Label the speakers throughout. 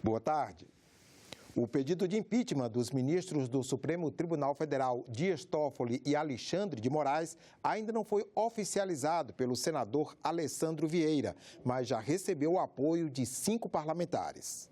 Speaker 1: Boa tarde. O pedido de impeachment dos ministros do Supremo Tribunal Federal Dias Toffoli e Alexandre de Moraes ainda não foi oficializado pelo senador Alessandro Vieira, mas já recebeu o apoio de 5 parlamentares.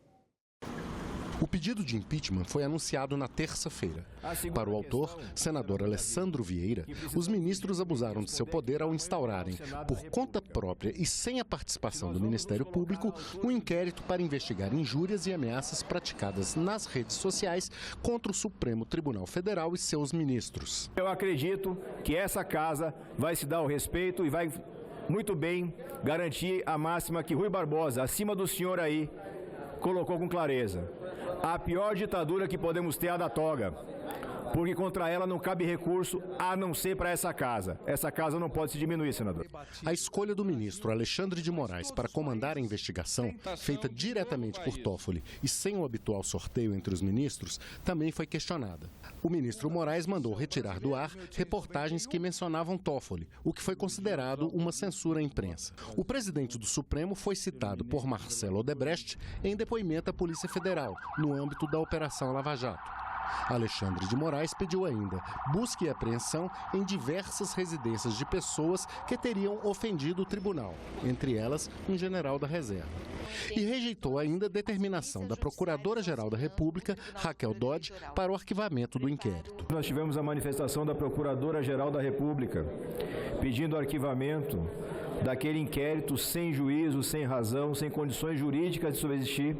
Speaker 2: O pedido de impeachment foi anunciado na terça-feira. Para o autor, senador Alessandro Vieira, os ministros abusaram de seu poder ao instaurarem, por conta própria e sem a participação do Ministério Público, um inquérito para investigar injúrias e ameaças praticadas nas redes sociais contra o Supremo Tribunal Federal e seus ministros.
Speaker 3: Eu acredito que essa casa vai se dar o respeito e vai muito bem garantir a máxima que Rui Barbosa, acima do senhor aí, colocou com clareza. A pior ditadura que podemos ter é a da toga, porque contra ela não cabe recurso a não ser para essa casa. Essa casa não pode se diminuir, senador.
Speaker 2: A escolha do ministro Alexandre de Moraes para comandar a investigação, feita diretamente por Toffoli e sem o habitual sorteio entre os ministros, também foi questionada. O ministro Moraes mandou retirar do ar reportagens que mencionavam Toffoli, o que foi considerado uma censura à imprensa. O presidente do Supremo foi citado por Marcelo Odebrecht em depoimento à Polícia Federal, no âmbito da Operação Lava Jato. Alexandre de Moraes pediu ainda busca e apreensão em diversas residências de pessoas que teriam ofendido o tribunal, entre elas um general da reserva. E rejeitou ainda a determinação da Procuradora-Geral da República, Raquel Dodge, para o arquivamento do inquérito.
Speaker 3: Nós tivemos a manifestação da Procuradora-Geral da República pedindo arquivamento daquele inquérito sem juízo, sem razão, sem condições jurídicas de subsistir,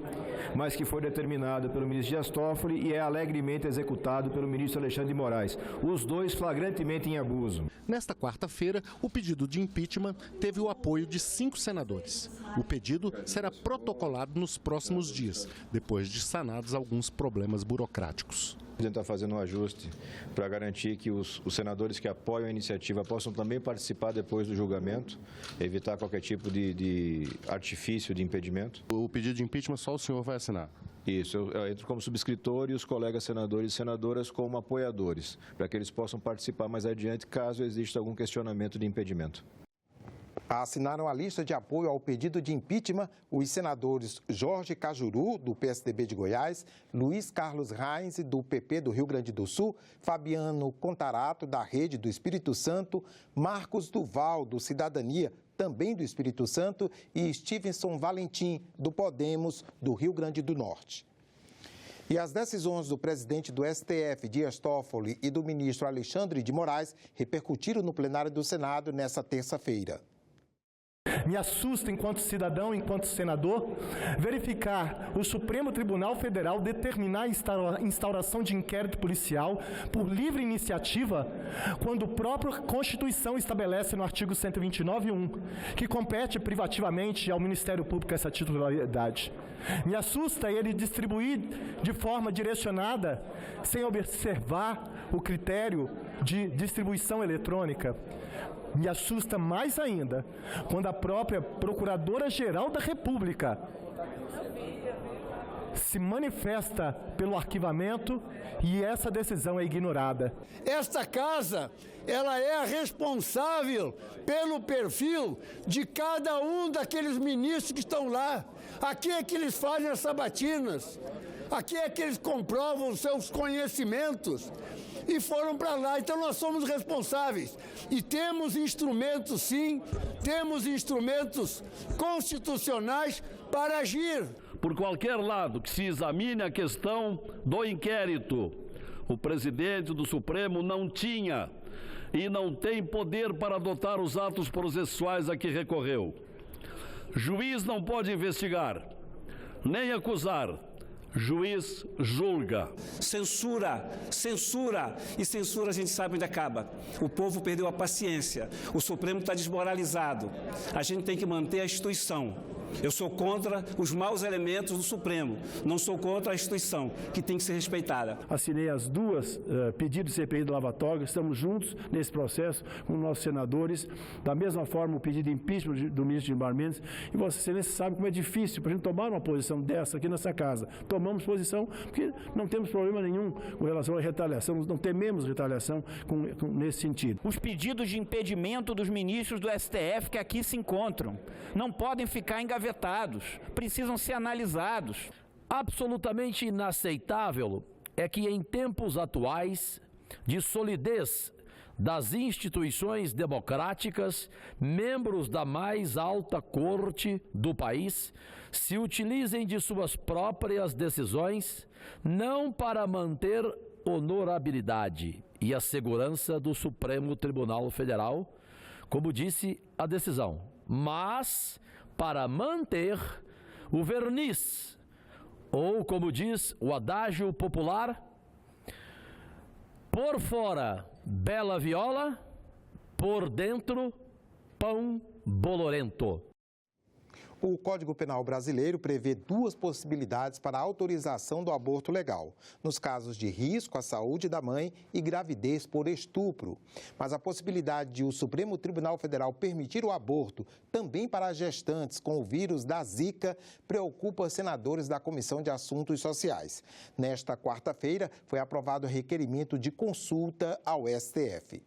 Speaker 3: mas que foi determinado pelo ministro Dias Toffoli e é alegremente executado pelo ministro Alexandre de Moraes, os dois flagrantemente em abuso.
Speaker 2: Nesta quarta-feira, o pedido de impeachment teve o apoio de 5 senadores. O pedido será protocolado nos próximos dias, depois de sanados alguns problemas burocráticos.
Speaker 4: A gente está fazendo um ajuste para garantir que os senadores que apoiam a iniciativa possam também participar depois do julgamento, evitar qualquer tipo de artifício de impedimento.
Speaker 2: O pedido de impeachment só o senhor vai assinar?
Speaker 4: Isso, eu entro como subscritor e os colegas senadores e senadoras como apoiadores, para que eles possam participar mais adiante caso exista algum questionamento de impedimento.
Speaker 1: Assinaram a lista de apoio ao pedido de impeachment os senadores Jorge Cajuru, do PSDB de Goiás, Luiz Carlos Reins, do PP do Rio Grande do Sul, Fabiano Contarato, da Rede do Espírito Santo, Marcos Duval, do Cidadania, também do Espírito Santo, e Stevenson Valentim, do Podemos, do Rio Grande do Norte. E as decisões do presidente do STF, Dias Toffoli, e do ministro Alexandre de Moraes repercutiram no plenário do Senado nesta terça-feira.
Speaker 5: Me assusta, enquanto cidadão, enquanto senador, verificar o Supremo Tribunal Federal determinar a instauração de inquérito policial por livre iniciativa, quando a própria Constituição estabelece no artigo 129.1, que compete privativamente ao Ministério Público essa titularidade. Me assusta ele distribuir de forma direcionada, sem observar o critério de distribuição eletrônica. Me assusta mais ainda quando a própria Procuradora-Geral da República se manifesta pelo arquivamento e essa decisão é ignorada.
Speaker 6: Esta casa, ela é a responsável pelo perfil de cada um daqueles ministros que estão lá. Aqui é que eles fazem as sabatinas, aqui é que eles comprovam os seus conhecimentos. E foram para lá, então nós somos responsáveis e temos instrumentos, sim, temos instrumentos constitucionais para agir.
Speaker 7: Por qualquer lado que se examine a questão do inquérito, o presidente do Supremo não tinha e não tem poder para adotar os atos processuais a que recorreu. Juiz não pode investigar, nem acusar. Juiz julga.
Speaker 8: Censura, e censura a gente sabe onde acaba. O povo perdeu a paciência, o Supremo está desmoralizado. A gente tem que manter a instituição. Eu sou contra os maus elementos do Supremo, não sou contra a instituição, que tem que ser respeitada.
Speaker 5: Assinei as duas pedidos de CPI do Lava Toga, estamos juntos nesse processo com nossos senadores, da mesma forma o pedido de impeachment do ministro Gilmar Mendes, e Vossa Excelência sabe como é difícil para a gente tomar uma posição dessa aqui nessa casa. Tomamos posição porque não temos problema nenhum com relação à retaliação, não tememos retaliação nesse sentido.
Speaker 9: Os pedidos de impedimento dos ministros do STF que aqui se encontram não podem ficar engavetados, precisam ser analisados.
Speaker 7: Absolutamente inaceitável é que em tempos atuais de solidez das instituições democráticas, membros da mais alta corte do país se utilizem de suas próprias decisões não para manter honorabilidade e a segurança do Supremo Tribunal Federal, como disse a decisão, mas para manter o verniz, ou como diz o adágio popular, por fora bela viola, por dentro pão bolorento.
Speaker 1: O Código Penal brasileiro prevê duas possibilidades para a autorização do aborto legal, nos casos de risco à saúde da mãe e gravidez por estupro. Mas a possibilidade de o Supremo Tribunal Federal permitir o aborto também para gestantes com o vírus da Zika preocupa senadores da Comissão de Assuntos Sociais. Nesta quarta-feira, foi aprovado o requerimento de consulta ao STF.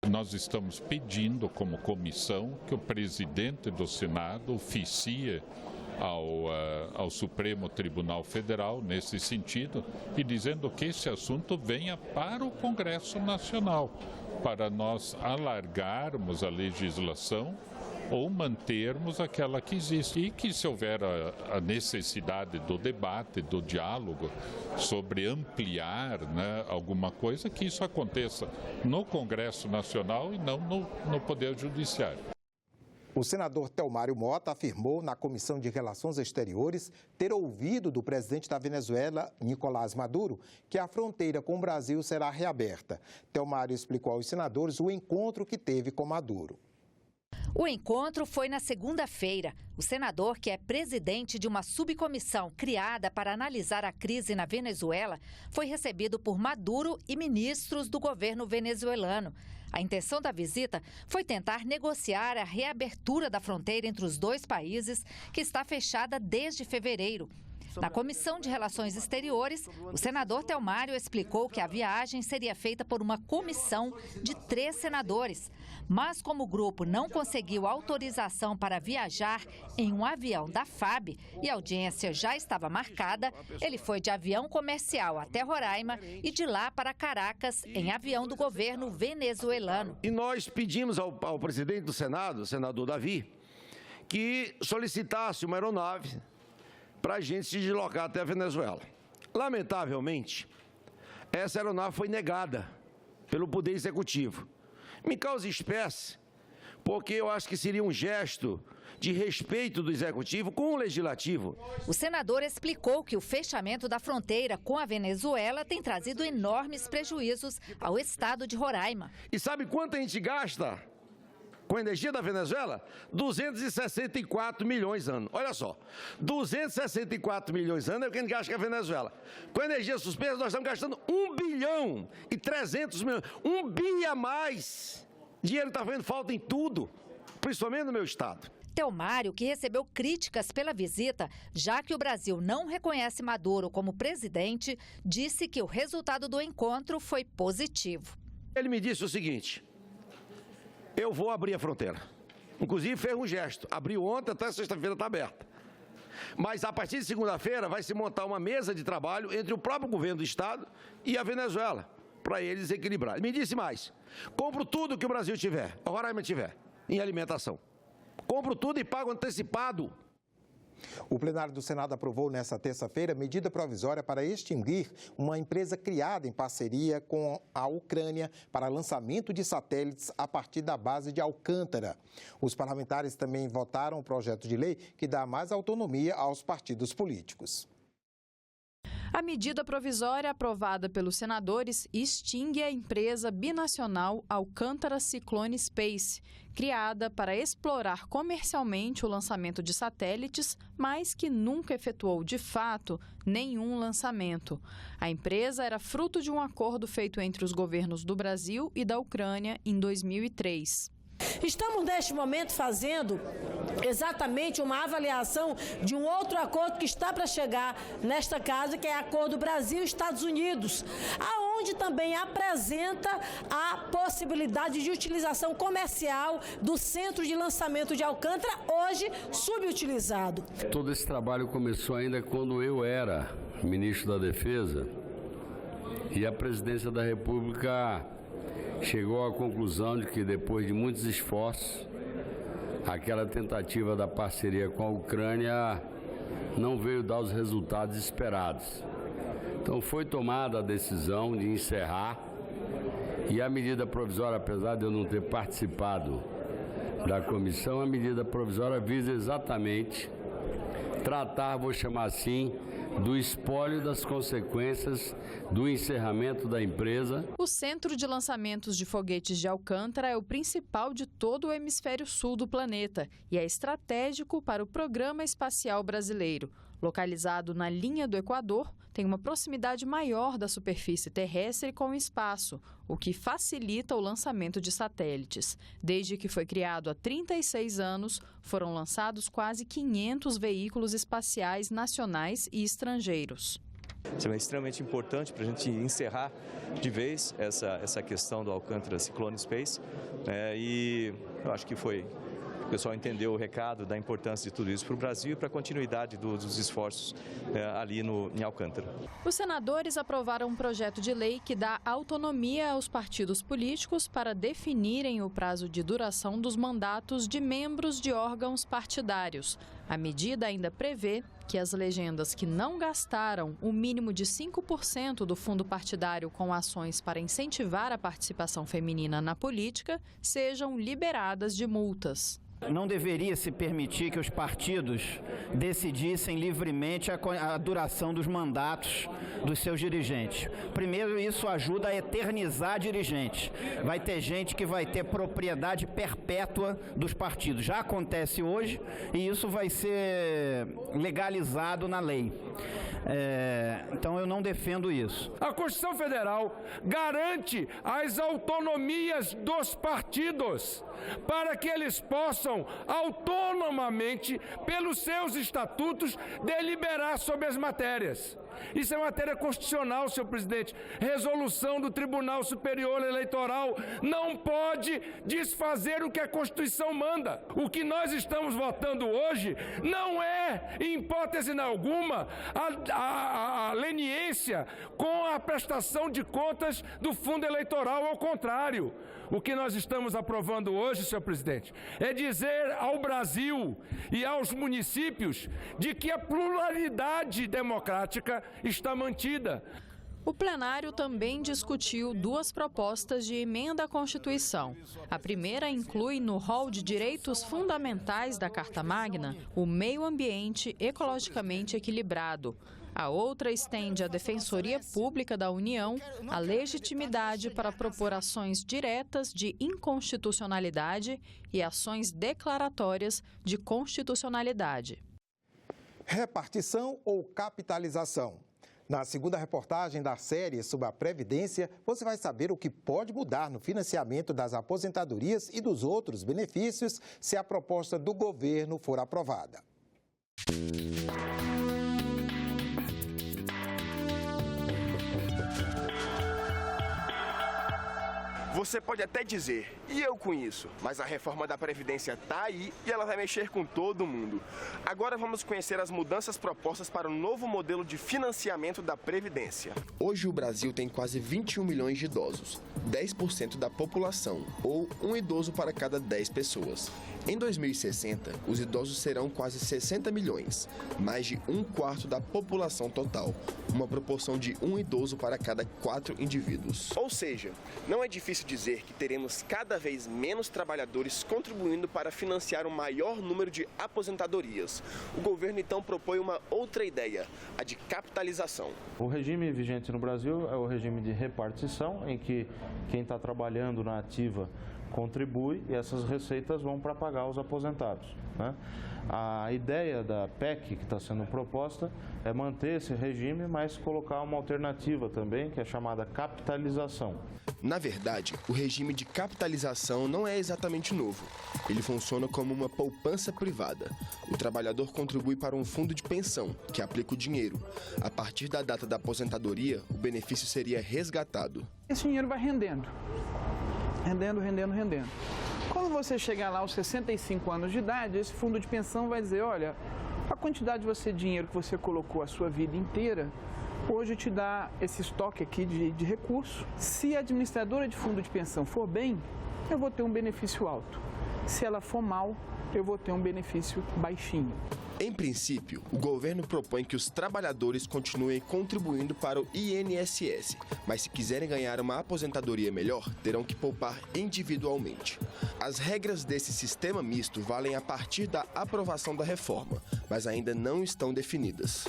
Speaker 10: Nós estamos pedindo, como comissão, que o presidente do Senado oficie ao Supremo Tribunal Federal nesse sentido e dizendo que esse assunto venha para o Congresso Nacional, para nós alargarmos a legislação ou mantermos aquela que existe. E que, se houver a necessidade do debate, do diálogo sobre ampliar, alguma coisa, que isso aconteça no Congresso Nacional e não no Poder Judiciário.
Speaker 1: O senador Telmário Mota afirmou na Comissão de Relações Exteriores ter ouvido do presidente da Venezuela, Nicolás Maduro, que a fronteira com o Brasil será reaberta. Telmário explicou aos senadores o encontro que teve com Maduro.
Speaker 11: O encontro foi na segunda-feira. O senador, que é presidente de uma subcomissão criada para analisar a crise na Venezuela, foi recebido por Maduro e ministros do governo venezuelano. A intenção da visita foi tentar negociar a reabertura da fronteira entre os dois países, que está fechada desde fevereiro. Na Comissão de Relações Exteriores, o senador Telmário explicou que a viagem seria feita por uma comissão de 3 senadores. Mas como o grupo não conseguiu autorização para viajar em um avião da FAB e a audiência já estava marcada, ele foi de avião comercial até Roraima e de lá para Caracas em avião do governo venezuelano.
Speaker 12: E nós pedimos ao presidente do Senado, o senador Davi, que solicitasse uma aeronave para a gente se deslocar até a Venezuela. Lamentavelmente, essa aeronave foi negada pelo Poder Executivo. Me causa espécie, porque eu acho que seria um gesto de respeito do Executivo com o Legislativo.
Speaker 11: O senador explicou que o fechamento da fronteira com a Venezuela tem trazido enormes prejuízos ao estado de Roraima.
Speaker 12: E sabe quanto a gente gasta com a energia da Venezuela? 264 milhões ano. Olha só, 264 milhões ano é o que a gente gasta com a Venezuela. Com a energia suspensa, nós estamos gastando 1 bilhão e 300 milhões. 1 bi a mais. Dinheiro está fazendo falta em tudo, principalmente no meu estado.
Speaker 11: Telmário, que recebeu críticas pela visita, já que o Brasil não reconhece Maduro como presidente, disse que o resultado do encontro foi positivo.
Speaker 12: Ele me disse o seguinte: eu vou abrir a fronteira. Inclusive fez um gesto, abriu ontem, até sexta-feira está aberta. Mas a partir de segunda-feira vai se montar uma mesa de trabalho entre o próprio governo do estado e a Venezuela, para eles equilibrar. Me disse mais: compro tudo que o Brasil tiver, a Roraima tiver, em alimentação. Compro tudo e pago antecipado.
Speaker 1: O plenário do Senado aprovou nesta terça-feira medida provisória para extinguir uma empresa criada em parceria com a Ucrânia para lançamento de satélites a partir da base de Alcântara. Os parlamentares também votaram o projeto de lei que dá mais autonomia aos partidos políticos.
Speaker 13: A medida provisória aprovada pelos senadores extingue a empresa binacional Alcântara Cyclone Space, criada para explorar comercialmente o lançamento de satélites, mas que nunca efetuou, de fato, nenhum lançamento. A empresa era fruto de um acordo feito entre os governos do Brasil e da Ucrânia em 2003.
Speaker 14: Estamos, neste momento, fazendo exatamente uma avaliação de um outro acordo que está para chegar nesta casa, que é o acordo Brasil-Estados Unidos, aonde onde também apresenta a possibilidade de utilização comercial do centro de lançamento de Alcântara, hoje subutilizado.
Speaker 15: Todo esse trabalho começou ainda quando eu era ministro da Defesa e a Presidência da República chegou à conclusão de que, depois de muitos esforços, aquela tentativa da parceria com a Ucrânia não veio dar os resultados esperados. Então foi tomada a decisão de encerrar, e a medida provisória, apesar de eu não ter participado da comissão, a medida provisória visa exatamente tratar, vou chamar assim, do espólio das consequências do encerramento da empresa.
Speaker 13: O centro de lançamentos de foguetes de Alcântara é o principal de todo o hemisfério sul do planeta e é estratégico para o Programa Espacial Brasileiro. Localizado na linha do Equador, tem uma proximidade maior da superfície terrestre com o espaço, o que facilita o lançamento de satélites. Desde que foi criado há 36 anos, foram lançados quase 500 veículos espaciais nacionais e estrangeiros.
Speaker 16: É extremamente importante para a gente encerrar de vez essa questão do Alcântara Cyclone Space, e eu acho que o pessoal entendeu o recado da importância de tudo isso para o Brasil e para a continuidade dos esforços ali em Alcântara.
Speaker 13: Os senadores aprovaram um projeto de lei que dá autonomia aos partidos políticos para definirem o prazo de duração dos mandatos de membros de órgãos partidários. A medida ainda prevê que as legendas que não gastaram o mínimo de 5% do fundo partidário com ações para incentivar a participação feminina na política sejam liberadas de multas.
Speaker 9: Não deveria se permitir que os partidos decidissem livremente a duração dos mandatos dos seus dirigentes. Primeiro, isso ajuda a eternizar dirigentes. Vai ter gente que vai ter propriedade perpétua dos partidos. Já acontece hoje e isso vai ser legalizado na lei. Então eu não defendo isso.
Speaker 17: A Constituição Federal garante as autonomias dos partidos para que eles possam autonomamente, pelos seus estatutos, deliberar sobre as matérias. Isso é matéria constitucional, senhor presidente. Resolução do Tribunal Superior Eleitoral não pode desfazer o que a Constituição manda. O que nós estamos votando hoje não é, em hipótese alguma, a leniência com a prestação de contas do fundo eleitoral. Ao contrário, o que nós estamos aprovando hoje, senhor presidente, é dizer ao Brasil e aos municípios de que a pluralidade democrática está mantida.
Speaker 13: O plenário também discutiu duas propostas de emenda à Constituição. A primeira inclui no rol de direitos fundamentais da Carta Magna o meio ambiente ecologicamente equilibrado. A outra estende à Defensoria Pública da União a legitimidade para propor ações diretas de inconstitucionalidade e ações declaratórias de constitucionalidade.
Speaker 1: Repartição ou capitalização? Na segunda reportagem da série sobre a Previdência, você vai saber o que pode mudar no financiamento das aposentadorias e dos outros benefícios se a proposta do governo for aprovada.
Speaker 18: Você pode até dizer, e eu com isso, mas a reforma da Previdência está aí e ela vai mexer com todo mundo. Agora vamos conhecer as mudanças propostas para o novo modelo de financiamento da Previdência.
Speaker 19: Hoje o Brasil tem quase 21 milhões de idosos, 10% da população, ou um idoso para cada 10 pessoas. Em 2060, os idosos serão quase 60 milhões, mais de um quarto da população total, uma proporção de um idoso para cada 4 indivíduos.
Speaker 18: Ou seja, não é difícil dizer que teremos cada vez menos trabalhadores contribuindo para financiar um maior número de aposentadorias. O governo então propõe uma outra ideia, a de capitalização.
Speaker 20: O regime vigente no Brasil é o regime de repartição, em que quem está trabalhando na ativa contribui e essas receitas vão para pagar os aposentados, né? A ideia da PEC que está sendo proposta é manter esse regime, mas colocar uma alternativa também, que é chamada capitalização.
Speaker 19: Na verdade, o regime de capitalização não é exatamente novo. Ele funciona como uma poupança privada. O trabalhador contribui para um fundo de pensão, que aplica o dinheiro. A partir da data da aposentadoria, o benefício seria resgatado.
Speaker 21: Esse dinheiro vai rendendo. Rendendo. Quando você chegar lá aos 65 anos de idade, esse fundo de pensão vai dizer, olha, a quantidade de dinheiro que você colocou a sua vida inteira, hoje te dá esse estoque aqui de recurso. Se a administradora de fundo de pensão for bem, eu vou ter um benefício alto. Se ela for mal, eu vou ter um benefício baixinho.
Speaker 19: Em princípio, o governo propõe que os trabalhadores continuem contribuindo para o INSS, mas se quiserem ganhar uma aposentadoria melhor, terão que poupar individualmente. As regras desse sistema misto valem a partir da aprovação da reforma, mas ainda não estão definidas.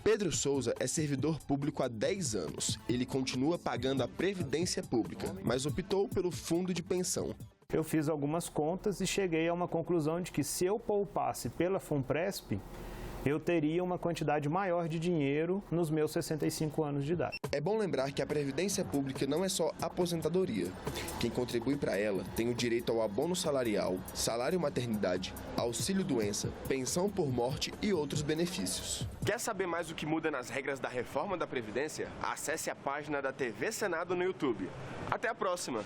Speaker 19: Pedro Souza é servidor público há 10 anos. Ele continua pagando a Previdência Pública, mas optou pelo fundo de pensão.
Speaker 3: Eu fiz algumas contas e cheguei a uma conclusão de que se eu poupasse pela Funpresp, eu teria uma quantidade maior de dinheiro nos meus 65 anos de idade.
Speaker 19: É bom lembrar que a Previdência Pública não é só aposentadoria. Quem contribui para ela tem o direito ao abono salarial, salário maternidade, auxílio-doença, pensão por morte e outros benefícios.
Speaker 18: Quer saber mais o que muda nas regras da reforma da Previdência? Acesse a página da TV Senado no YouTube. Até a próxima!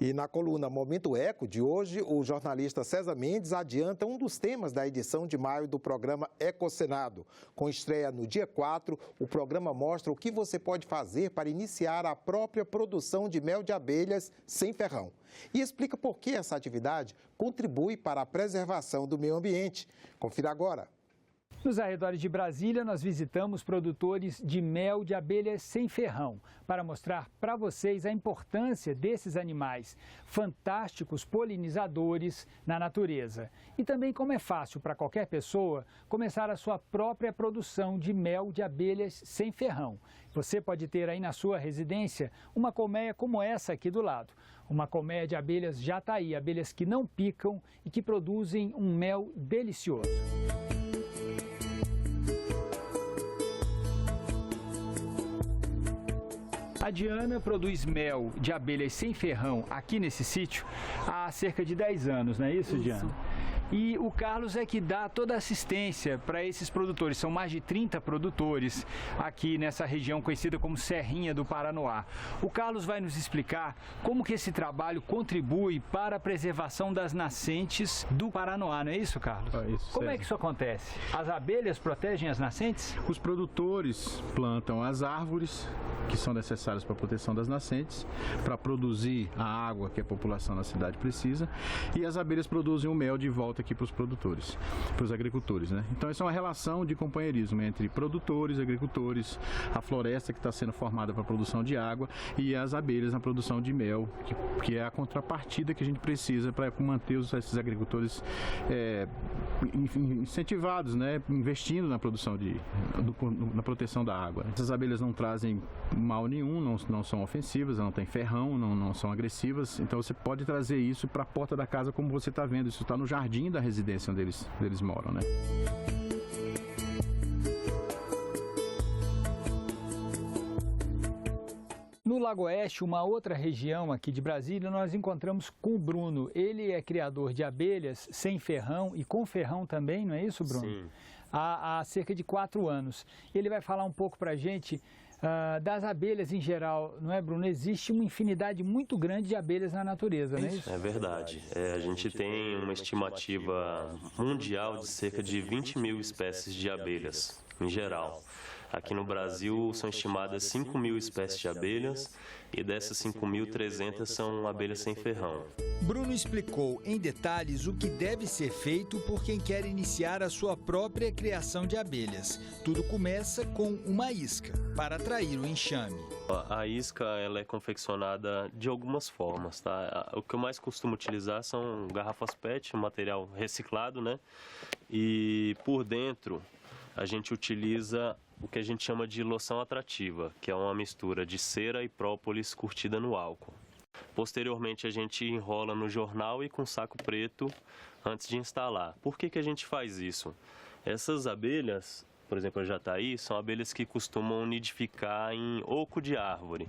Speaker 1: E na coluna Momento Eco de hoje, o jornalista César Mendes adianta um dos temas da edição de maio do programa Ecosenado. Com estreia no dia 4, o programa mostra o que você pode fazer para iniciar a própria produção de mel de abelhas sem ferrão. E explica por que essa atividade contribui para a preservação do meio ambiente. Confira agora.
Speaker 22: Nos arredores de Brasília, nós visitamos produtores de mel de abelhas sem ferrão para mostrar para vocês a importância desses animais fantásticos polinizadores na natureza. E também como é fácil para qualquer pessoa começar a sua própria produção de mel de abelhas sem ferrão. Você pode ter aí na sua residência uma colmeia como essa aqui do lado. Uma colmeia de abelhas jataí, abelhas que não picam e que produzem um mel delicioso. A Diana produz mel de abelhas sem ferrão aqui nesse sítio há cerca de 10 anos, não é isso, Diana? E o Carlos é que dá toda a assistência para esses produtores. São mais de 30 produtores aqui nessa região conhecida como Serrinha do Paranoá. O Carlos vai nos explicar como que esse trabalho contribui para a preservação das nascentes do Paranoá, não é isso, Carlos?
Speaker 23: Isso,
Speaker 22: como é que isso acontece? As abelhas protegem as nascentes?
Speaker 23: Os produtores plantam as árvores que são necessárias para a proteção das nascentes, para produzir a água que a população na cidade precisa, e as abelhas produzem o mel de volta aqui para os produtores, para os agricultores, né? Então, essa é uma relação de companheirismo entre produtores, agricultores, a floresta que está sendo formada para a produção de água e as abelhas na produção de mel, que é a contrapartida que a gente precisa para manter esses agricultores incentivados, né? Investindo na produção na proteção da água. Essas abelhas não trazem mal nenhum, não são ofensivas, não tem ferrão, não são agressivas, então você pode trazer isso para a porta da casa como você está vendo, isso está no jardim da residência onde eles moram, né?
Speaker 22: No Lago Oeste, uma outra região aqui de Brasília, nós encontramos com o Bruno. Ele é criador de abelhas sem ferrão e com ferrão também, não é isso, Bruno?
Speaker 24: Sim.
Speaker 22: Há cerca de 4 anos. Ele vai falar um pouco para a gente das abelhas em geral, não é, Bruno? Existe uma infinidade muito grande de abelhas na natureza, não é isso?
Speaker 24: É verdade. A gente tem uma estimativa mundial de cerca de 20 mil espécies de abelhas, em geral. Aqui no Brasil são estimadas 5 mil espécies de abelhas e dessas 5.300 são abelhas sem ferrão.
Speaker 25: Bruno explicou em detalhes o que deve ser feito por quem quer iniciar a sua própria criação de abelhas. Tudo começa com uma isca, para atrair o enxame.
Speaker 24: A isca ela é confeccionada de algumas formas, tá? O que eu mais costumo utilizar são garrafas PET, material reciclado, né? E por dentro a gente utiliza o que a gente chama de loção atrativa, que é uma mistura de cera e própolis curtida no álcool. Posteriormente, a gente enrola no jornal e com saco preto antes de instalar. Por que a gente faz isso? Essas abelhas, por exemplo, a jataí, são abelhas que costumam nidificar em oco de árvore.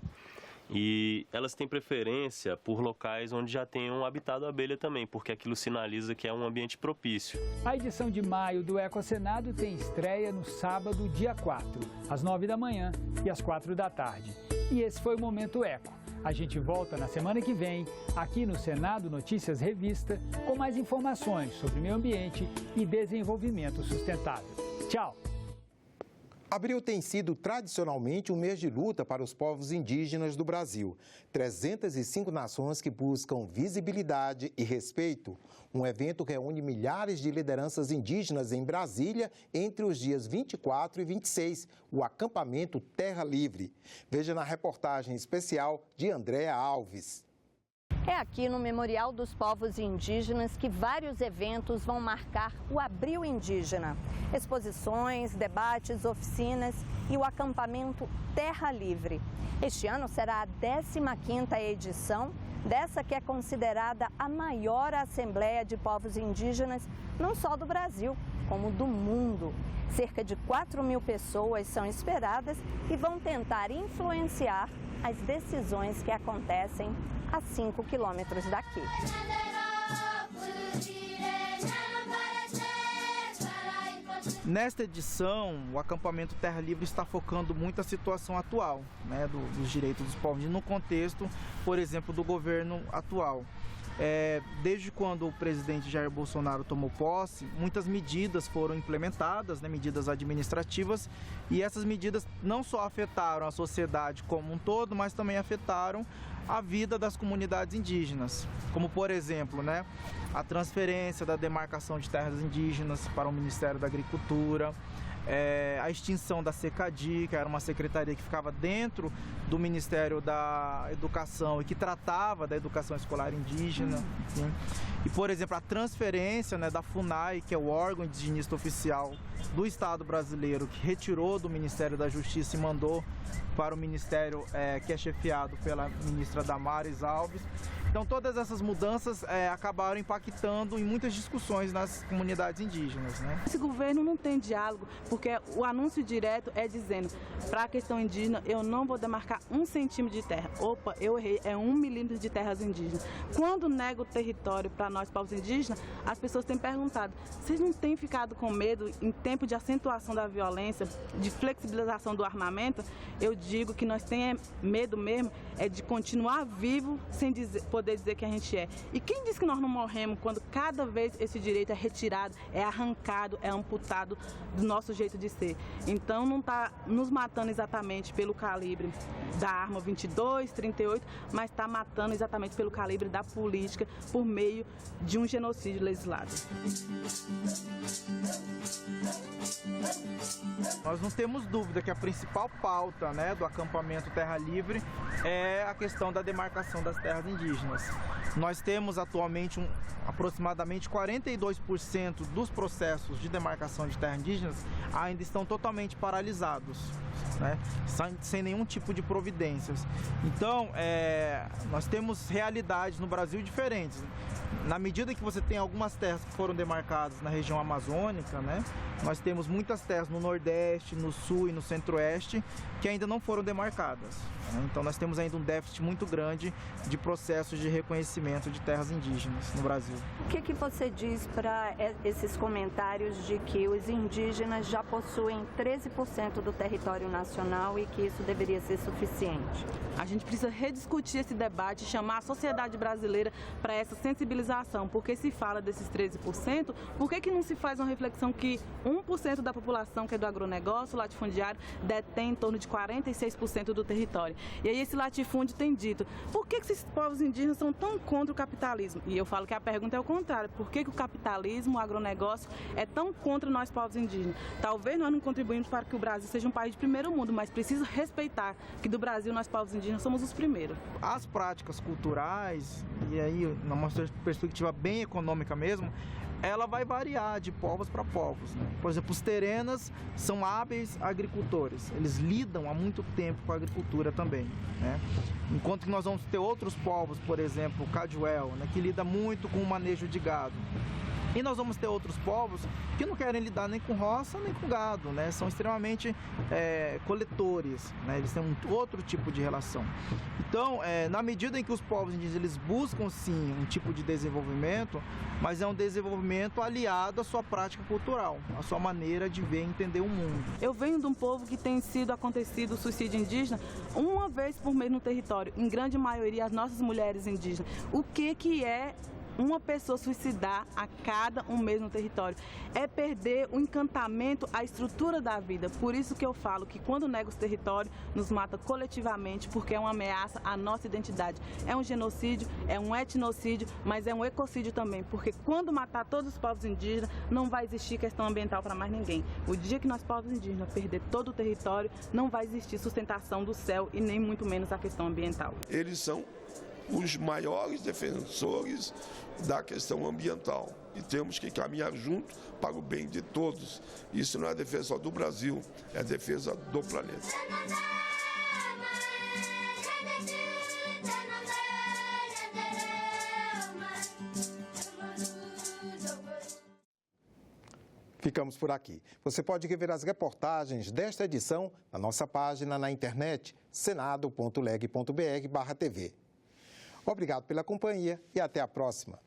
Speaker 24: E elas têm preferência por locais onde já tenham habitado a abelha também, porque aquilo sinaliza que é um ambiente propício.
Speaker 22: A edição de maio do Ecocenado tem estreia no sábado, dia 4, às 9 da manhã e às 4 da tarde. E esse foi o Momento Eco. A gente volta na semana que vem, aqui no Senado Notícias Revista, com mais informações sobre meio ambiente e desenvolvimento sustentável. Tchau!
Speaker 1: Abril tem sido tradicionalmente um mês de luta para os povos indígenas do Brasil. 305 nações que buscam visibilidade e respeito. Um evento reúne milhares de lideranças indígenas em Brasília entre os dias 24 e 26, o acampamento Terra Livre. Veja na reportagem especial de Andréa Alves.
Speaker 2: É aqui no Memorial dos Povos Indígenas que vários eventos vão marcar o Abril Indígena. Exposições, debates, oficinas e o acampamento Terra Livre. Este ano será a 15ª edição dessa que é considerada a maior assembleia de povos indígenas, não só do Brasil, como do mundo. Cerca de 4.000 pessoas são esperadas e vão tentar influenciar as decisões que acontecem a 5 quilômetros daqui.
Speaker 4: Nesta edição, o acampamento Terra Livre está focando muito a situação atual, dos direitos dos povos no contexto, por exemplo, do governo atual. Desde quando o presidente Jair Bolsonaro tomou posse, muitas medidas foram implementadas, medidas administrativas, e essas medidas não só afetaram a sociedade como um todo, mas também afetaram a vida das comunidades indígenas, como por exemplo, a transferência da demarcação de terras indígenas para o Ministério da Agricultura, a extinção da SECADI, que era uma secretaria que ficava dentro do Ministério da Educação e que tratava da educação escolar indígena. Enfim. E, por exemplo, a transferência da FUNAI, que é o órgão indigenista oficial do Estado brasileiro, que retirou do Ministério da Justiça e mandou para o Ministério que é chefiado pela ministra Damares Alves. Então, todas essas mudanças acabaram impactando em muitas discussões nas comunidades indígenas.
Speaker 5: Esse governo não tem diálogo, porque o anúncio direto é dizendo, para a questão indígena, eu não vou demarcar 1 centímetro de terra. Opa, eu errei, é 1 milímetro de terras indígenas. Quando nega o território para nós, povos indígenas, as pessoas têm perguntado, vocês não têm ficado com medo, em tempo de acentuação da violência, de flexibilização do armamento? Eu digo que nós temos medo mesmo, é de continuar vivo sem poder dizer que a gente é. E quem diz que nós não morremos quando cada vez esse direito é retirado, é arrancado, é amputado do nosso jeito de ser? Então não está nos matando exatamente pelo calibre da arma 22, 38, mas está matando exatamente pelo calibre da política por meio de um genocídio legislado.
Speaker 4: Nós não temos dúvida que a principal pauta do acampamento Terra Livre é a questão da demarcação das terras indígenas. Nós temos atualmente aproximadamente 42% dos processos de demarcação de terras indígenas ainda estão totalmente paralisados, sem nenhum tipo de providências. Então, nós temos realidades no Brasil diferentes. Na medida que você tem algumas terras que foram demarcadas na região amazônica, nós temos muitas terras no Nordeste, no Sul e no Centro-Oeste que ainda não foram demarcadas. Então nós temos ainda um déficit muito grande de processos de reconhecimento de terras indígenas no Brasil.
Speaker 2: O que você diz para esses comentários de que os indígenas já possuem 13% do território nacional e que isso deveria ser suficiente?
Speaker 5: A gente precisa rediscutir esse debate, chamar a sociedade brasileira para essa sensibilização, porque se fala desses 13%, por que não se faz uma reflexão que 1% da população que é do agronegócio, latifundiário, detém em torno de 46% do território? E aí esse latifúndio tem dito, por que esses povos indígenas são tão contra o capitalismo? E eu falo que a pergunta é o contrário, por que o capitalismo, o agronegócio é tão contra nós povos indígenas? Talvez nós não contribuímos para que o Brasil seja um país de primeiro mundo, mas precisa respeitar que do Brasil nós povos indígenas somos os primeiros.
Speaker 4: As práticas culturais, e aí numa perspectiva bem econômica mesmo, ela vai variar de povos para povos. Por exemplo, exemplo, os terenas são hábeis agricultores, eles lidam há muito tempo com a agricultura também, né? Enquanto que nós vamos ter outros povos, por exemplo, o Caduel, né, que lida muito com o manejo de gado. E nós vamos ter outros povos que não querem lidar nem com roça, nem com gado, né? São extremamente coletores, né? Eles têm um outro tipo de relação. Então, na medida em que os povos indígenas eles buscam, sim, um tipo de desenvolvimento, mas é um desenvolvimento aliado à sua prática cultural, à sua maneira de ver e entender o mundo.
Speaker 5: Eu venho de um povo que tem acontecido o suicídio indígena uma vez por mês no território, em grande maioria as nossas mulheres indígenas. O que é uma pessoa suicidar a cada um mês no território? É perder o encantamento, a estrutura da vida. Por isso que eu falo que quando nega os territórios, nos mata coletivamente, porque é uma ameaça à nossa identidade. É um genocídio, é um etnocídio, mas é um ecocídio também, porque quando matar todos os povos indígenas, não vai existir questão ambiental para mais ninguém. O dia que nós, povos indígenas, perder todo o território, não vai existir sustentação do céu e nem muito menos a questão ambiental.
Speaker 6: Eles são os maiores defensores da questão ambiental e temos que caminhar junto para o bem de todos. Isso não é defesa só do Brasil, é defesa do planeta.
Speaker 1: Ficamos por aqui. Você pode rever as reportagens desta edição na nossa página na internet senado.leg.br/tv. Obrigado pela companhia e até a próxima.